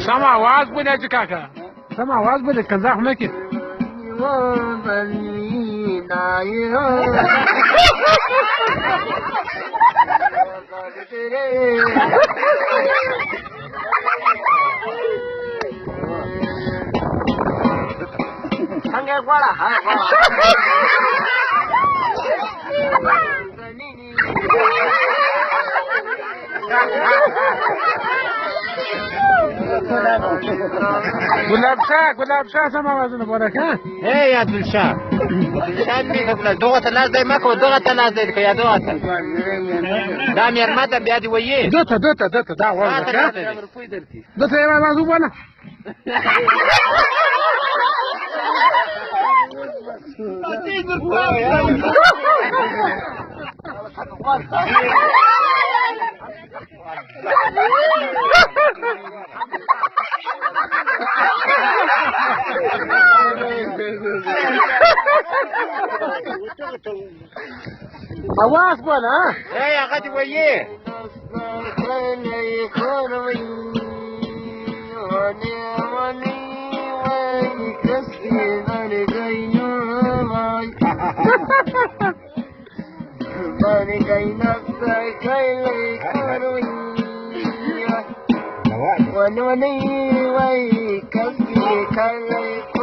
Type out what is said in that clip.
سم आवाज पण याची काका सम आवाज पण कंजाख नक्की संगे गोळा हा गुलाब शाह सम आवाज बोला का हे या दुलशा شامي قبل دوغة الناس زي ما كنت دوغة الناس زي كيا دوغة دام يرماتا بيادي ويه دوتا دا والله كا دوتا يا ما زوبنا आवाज बोला ايه يا غادي ويه ونوني ويكفي كلي